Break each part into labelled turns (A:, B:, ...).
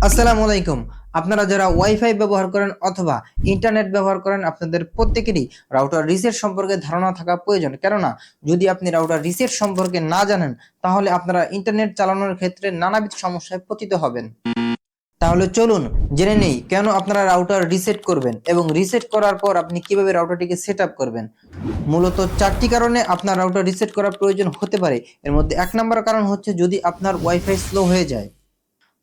A: আসসালামু আলাইকুম। আপনারা যারা ওয়াইফাই ব্যবহার করেন অথবা ইন্টারনেট ব্যবহার করেন, আপনাদের প্রত্যেকেরই রাউটার রিসেট সম্পর্কে ধারণা থাকা প্রয়োজন। কেননা যদি আপনি রাউটার রিসেট সম্পর্কে না জানেন, তাহলে আপনারা ইন্টারনেট চালানোর ক্ষেত্রে নানাবিধ সমস্যায় পতিত হবেন। তাহলে চলুন জেনে নেই কেন আপনারা রাউটার রিসেট করবেন এবং রিসেট করার পর আপনি কিভাবে রাউটারটিকে সেট আপ করবেন। মূলত 4টি কারণে আপনার রাউটার রিসেট করা প্রয়োজন হতে পারে। এর মধ্যে 1 নম্বর কারণ হচ্ছে যদি আপনার ওয়াইফাই স্লো হয়ে যায়।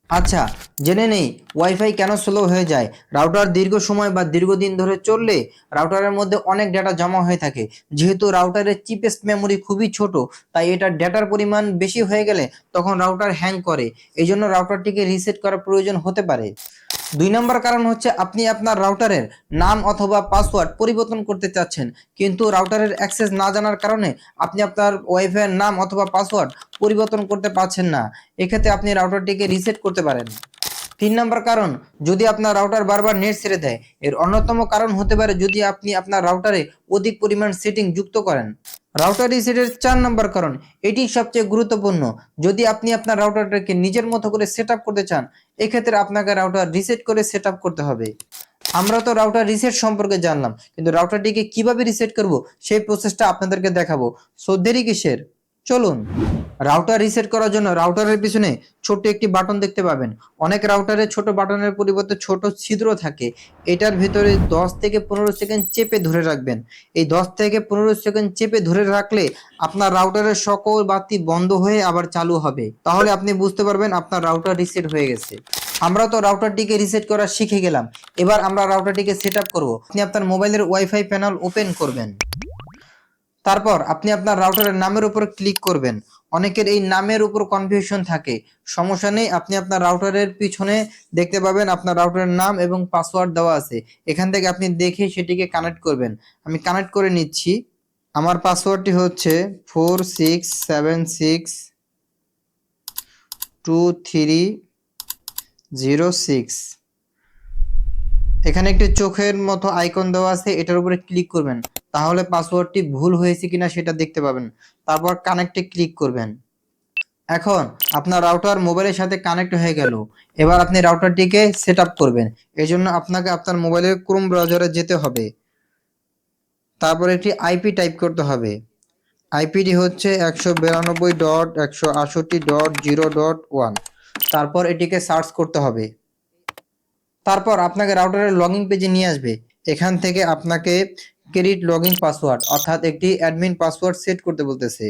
A: আচ্ছা, জেনে নেই ওয়াইফাই কেন স্লো হয়ে যায়। রাউটার দীর্ঘ সময় বা দীর্ঘদিন ধরে চললে রাউটারের মধ্যে অনেক ডেটা জমা হয়ে থাকে। যেহেতু রাউটারের চিপেস্ট মেমোরি খুবই ছোট, তাই এটা ডেটার পরিমাণ বেশি হয়ে গেলে তখন রাউটার হ্যাং করে। এই জন্য রাউটারটিকে রিসেট করা প্রয়োজন হতে পারে। 2 নম্বর কারণ হচ্ছে আপনি আপনার রাউটারের নাম অথবা পাসওয়ার্ড পরিবর্তন করতে চাচ্ছেন, কিন্তু রাউটারের অ্যাক্সেস না জানার কারণে আপনি আপনার ওয়াইফাইয়ের নাম অথবা পাসওয়ার্ড পরিবর্তন করতে পারছেন না। এক্ষেত্রে আপনি রাউটারটিকে রিসেট করতে পারেন। 3 নম্বর কারণ, যদি আপনার রাউটার বারবার নেট ছেড়ে দেয়। এর অন্যতম কারণ হতে পারে যদি আপনি আপনার রাউটারে অধিক পরিমাণ সেটিং যুক্ত করেন। রাউটার রিসেটের 4 নম্বর কারণ, এটি সবচেয়ে গুরুত্বপূর্ণ। যদি আপনি আপনার রাউটারটাকে নিজের মতো করে সেট আপ করতে চান, এক্ষেত্রে আপনাকে রাউটার রিসেট করে সেট আপ করতে হবে। আমরা তো রাউটার রিসেট সম্পর্কে জানলাম, কিন্তু রাউটারটিকে কিভাবে রিসেট করব সেই প্রসেসটা আপনাদেরকে দেখাবো। সো দেরি কিসের, চলুন। রাউটার রিসেট করার জন্য রাউটারের পিছনে ছোট্ট একটি বাটন দেখতে পাবেন। অনেক রাউটারে ছোট বাটনের পরিবর্তে ছোট ছিদ্র থাকে। এটার ভিতরে 10 থেকে 15 সেকেন্ড চেপে ধরে রাখবেন। এই 10 থেকে 15 সেকেন্ড চেপে ধরে রাখলে আপনার রাউটারের সকল বাতি বন্ধ হয়ে আবার চালু হবে। তাহলে আপনি বুঝতে পারবেন আপনার রাউটার রিসেট হয়ে গেছে। আমরা তো রাউটারটিকে রিসেট করা শিখে গেলাম। এবার আমরা রাউটারটিকে সেট আপ করবো। আপনি আপনার মোবাইলের ওয়াইফাই প্যানেল ওপেন করবেন। তারপর আপনি আপনার রাউটারের নামের উপর ক্লিক করবেন। অনেকের এই নামের উপর কনফিউশন থাকে। সমস্যা নেই, আপনি আপনার রাউটারের পিছনে দেখতে পাবেন আপনার রাউটারের নাম এবং পাসওয়ার্ড দেওয়া আছে। এখান থেকে আপনি দেখে সেটিকে কানেক্ট করবেন। আমি কানেক্ট করে নিচ্ছি। আমার পাসওয়ার্ডটি হচ্ছে 46762306। এখানে একটি চোখের মতো আইকন দেওয়া আছে, এটার উপরে ক্লিক করবেন। তাহলে পাসওয়ার্ডটি ভুল হয়েছে কিনা সেটা দেখতে পাবেন। তারপর কানেক্টে ক্লিক করবেন। এখন আপনার রাউটার মোবাইলের সাথে কানেক্ট হয়ে গেল। এবার আপনি রাউটারটিকে সেট আপ করবেন। এই জন্য আপনাকে আপনার মোবাইলের ক্রোম ব্রাউজারে যেতে হবে। তারপর একটি আইপি টাইপ করতে হবে। আইপিটি হচ্ছে 192.168.0.1। তারপর এটিকে সার্চ করতে হবে। তারপর আপনাকে রাউটারের লগইন পেজে নিয়ে আসবে। এখান থেকে আপনাকে ক্রেডিট লগইন পাসওয়ার্ড অর্থাৎ একটি অ্যাডমিন পাসওয়ার্ড সেট করতে বলতেছে।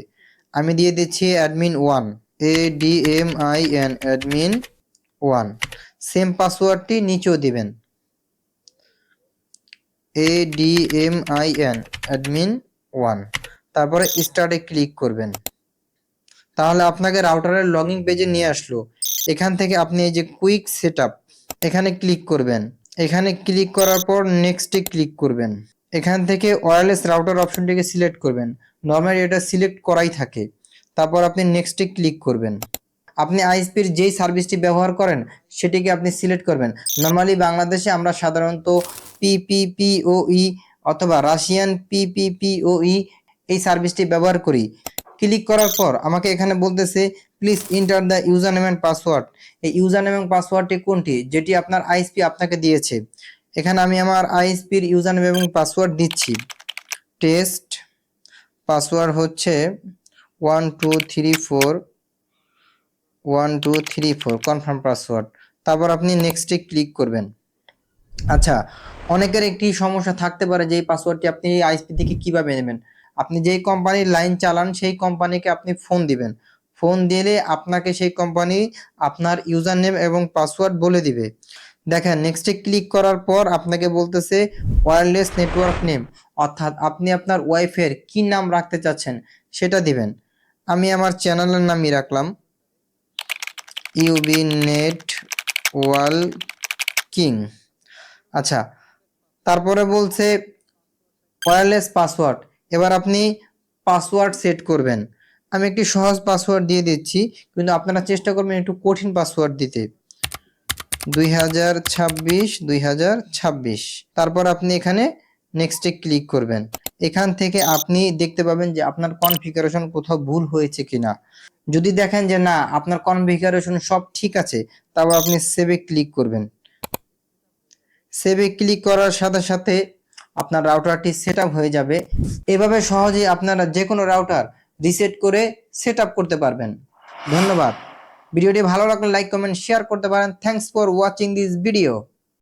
A: আমি দিয়ে দিচ্ছি admin1, ADMIN admin1। সেম পাসওয়ার্ডটি নিচেও দিবেন, ADMIN admin1। তারপরে স্টার্টে ক্লিক করবেন। তাহলে আপনাকে রাউটারের লগইন পেজে নিয়ে আসলো। এখান থেকে আপনি এই যে কুইক সেটআপ এখানে ক্লিক করবেন। এখানে ক্লিক করার পর নেক্সটে ক্লিক করবেন। এখান থেকে ওয়্যারলেস রাউটার অপশনটিকে সিলেক্ট করবেন। নরমালি এটা সিলেক্ট করাই থাকে। তারপর আপনি নেক্সটে ক্লিক করবেন। আপনি আইএসপির যেই সার্ভিসটি ব্যবহার করেন সেটিকে আপনি সিলেক্ট করবেন। নরমালি বাংলাদেশে আমরা সাধারণত পিপিপিওই অথবা রাশিয়ান পিপিপিওই এই সার্ভিসটি ব্যবহার করি। ক্লিক করার পর আমাকে এখানে বলতেছে please enter the user name and password. এই ইউজার নেম এবং পাসওয়ার্ডটি কোনটি, যেটি আপনার আইএসপি আপনাকে দিয়েছে। এখানে আমি আমার আইএসপির ইউজার নেম এবং পাসওয়ার্ড দিচ্ছি। টেস্ট পাসওয়ার্ড হচ্ছে 1234 কনফার্ম পাসওয়ার্ড। তারপর আপনি নেক্সটে ক্লিক করবেন। আচ্ছা, অনেকের একটি সমস্যা থাকতে পারে যে এই পাসওয়ার্ডটি আপনি আইএসপি থেকে কিভাবে নেবেন। আপনি যেই কোম্পানির লাইন চালান সেই কোম্পানিকে আপনি ফোন দিবেন। ফোন দিলে আপনাকে সেই কোম্পানি আপনার ইউজার নেম এবং পাসওয়ার্ড বলে দিবে। দেখেন নেক্সটে ক্লিক করার পর আপনাকে বলতেছে ওয়্যারলেস নেটওয়ার্ক নেম, অর্থাৎ আপনি আপনার ওয়াইফাইয়ের কি নাম রাখতে চাচ্ছেন সেটা দিবেন। আমি আমার চ্যানেলের নামই রাখলাম ইউবি নেটওয়ার্কিং। আচ্ছা, তারপরে বলছে ওয়্যারলেস পাসওয়ার্ড। এবার আপনি পাসওয়ার্ড সেট করবেন। আমি একটি সহজ পাসওয়ার্ড দিয়ে দিচ্ছি, কিন্তু আপনারা চেষ্টা করবেন একটু কঠিন পাসওয়ার্ড দিতে। 2026। তারপর আপনি এখানে নেক্সটে ক্লিক করবেন। এখান থেকে আপনি দেখতে পাবেন যে আপনার কনফিগারেশন কোথাও ভুল হয়েছে কিনা। যদি দেখেন যে না আপনার কনফিগারেশন সব ঠিক আছে, তারপর আপনি সেভে ক্লিক করবেন। সেভে ক্লিক করার সাথে সাথে আপনার রাউটারটি সেটআপ হয়ে যাবে। এভাবে সহজেই আপনারা যে কোনো রাউটার রিসেট করে সেটআপ করতে পারবেন। ধন্যবাদ। ভিডিওটি ভালো লাগলে লাইক কমেন্ট শেয়ার করতে পারেন। Thanks for watching this video.